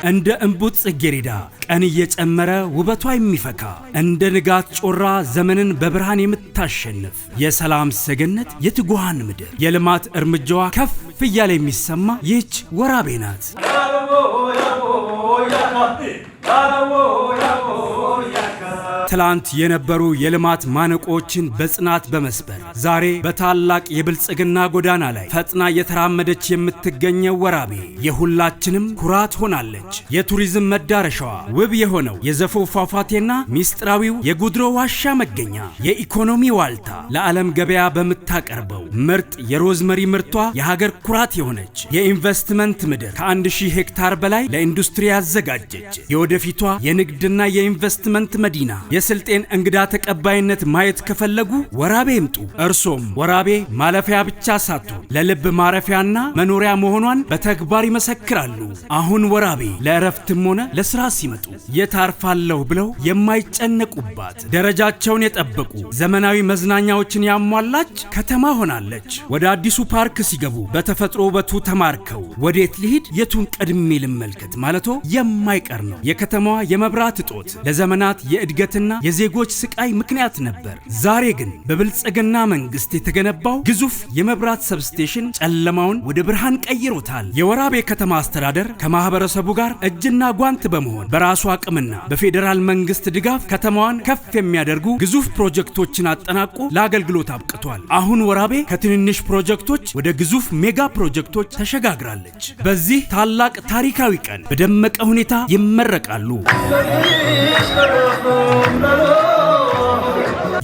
እንደ እንቡጥ ጽጌረዳ ቀን እየጨመረ ውበቷ የሚፈካ እንደ ንጋት ጮራ ዘመንን በብርሃን የምታሸንፍ የሰላም ሰገነት የትጉሃን ምድር የልማት እርምጃዋ ከፍ እያለ የሚሰማ ይህች ወራቤ ናት። ትላንት የነበሩ የልማት ማነቆችን በጽናት በመስበር ዛሬ በታላቅ የብልጽግና ጎዳና ላይ ፈጥና የተራመደች የምትገኘው ወራቤ የሁላችንም ኩራት ሆናለች። የቱሪዝም መዳረሻዋ ውብ የሆነው የዘፎ ፏፏቴና ሚስጥራዊው የጉድሮ ዋሻ መገኛ የኢኮኖሚ ዋልታ ለዓለም ገበያ በምታቀርበው ምርጥ የሮዝመሪ ምርቷ የሀገር ኩራት የሆነች የኢንቨስትመንት ምድር ከ1000 ሄክታር በላይ ለኢንዱስትሪ ያዘጋጀች የወደፊቷ የንግድና የኢንቨስትመንት መዲና የስልጤን እንግዳ ተቀባይነት ማየት ከፈለጉ ወራቤ ይምጡ። እርሶም ወራቤ ማለፊያ ብቻ ሳትሆን ለልብ ማረፊያና መኖሪያ መሆኗን በተግባር ይመሰክራሉ። አሁን ወራቤ ለእረፍትም ሆነ ለስራ ሲመጡ የታርፋለሁ ብለው የማይጨነቁባት ደረጃቸውን የጠበቁ ዘመናዊ መዝናኛዎችን ያሟላች ከተማ ሆናለች። ወደ አዲሱ ፓርክ ሲገቡ በተፈጥሮ ውበቱ ተማርከው ወዴት ልሂድ የቱን ቀድሜ ልመልከት ማለቶ የማይቀር ነው። የከተማዋ የመብራት እጦት ለዘመናት የእድገትና የዜጎች ስቃይ ምክንያት ነበር። ዛሬ ግን በብልጽግና መንግስት የተገነባው ግዙፍ የመብራት ሰብስቴሽን ጨለማውን ወደ ብርሃን ቀይሮታል። የወራቤ ከተማ አስተዳደር ከማህበረሰቡ ጋር እጅና ጓንት በመሆን በራሱ አቅምና በፌዴራል መንግስት ድጋፍ ከተማዋን ከፍ የሚያደርጉ ግዙፍ ፕሮጀክቶችን አጠናቆ ለአገልግሎት አብቅቷል። አሁን ወራቤ ከትንንሽ ፕሮጀክቶች ወደ ግዙፍ ሜጋ ፕሮጀክቶች ተሸጋግራለች። በዚህ ታላቅ ታሪካዊ ቀን በደመቀ ሁኔታ ይመረቃሉ።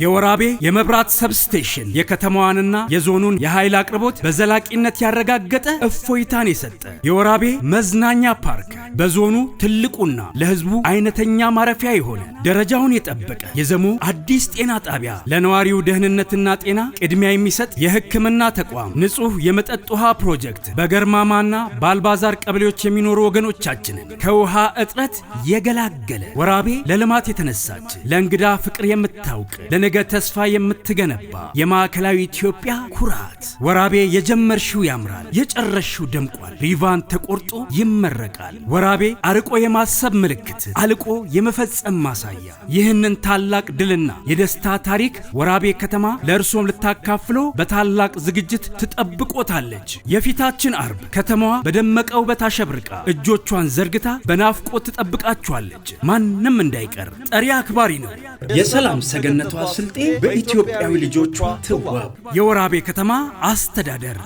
የወራቤ የመብራት ሰብስቴሽን የከተማዋንና የዞኑን የኃይል አቅርቦት በዘላቂነት ያረጋገጠ እፎይታን የሰጠ የወራቤ መዝናኛ ፓርክ በዞኑ ትልቁና ለህዝቡ አይነተኛ ማረፊያ የሆነ ደረጃውን የጠበቀ የዘሙ አዲስ ጤና ጣቢያ ለነዋሪው ደህንነትና ጤና ቅድሚያ የሚሰጥ የሕክምና ተቋም ንጹህ የመጠጥ ውሃ ፕሮጀክት በገርማማና ባልባዛር ቀበሌዎች የሚኖሩ ወገኖቻችንን ከውሃ እጥረት የገላገለ ወራቤ ለልማት የተነሳች ለእንግዳ ፍቅር የምታውቅ ለነገ ተስፋ የምትገነባ የማዕከላዊ ኢትዮጵያ ኩራት ወራቤ የጀመርሽው ያምራል የጨረሽው ደምቋል ሪቫን ተቆርጦ ይመረቃል። ወራቤ አርቆ የማሰብ ምልክት አልቆ የመፈጸም ማሳያ ይህንን ታላቅ ድልና የደስታ ታሪክ ወራቤ ከተማ ለእርሶም ልታካፍሎ በታላቅ ዝግጅት ትጠብቆታለች። የፊታችን አርብ ከተማዋ በደመቀ ውበት አሸብርቃ እጆቿን ዘርግታ በናፍቆት ትጠብቃችኋለች። ማንም እንዳይቀር ጠሪ አክባሪ ነው። የሰላም ሰገነቷ ስልጤ በኢትዮጵያዊ ልጆቿ ትዋብ። የወራቤ ከተማ አስተዳደር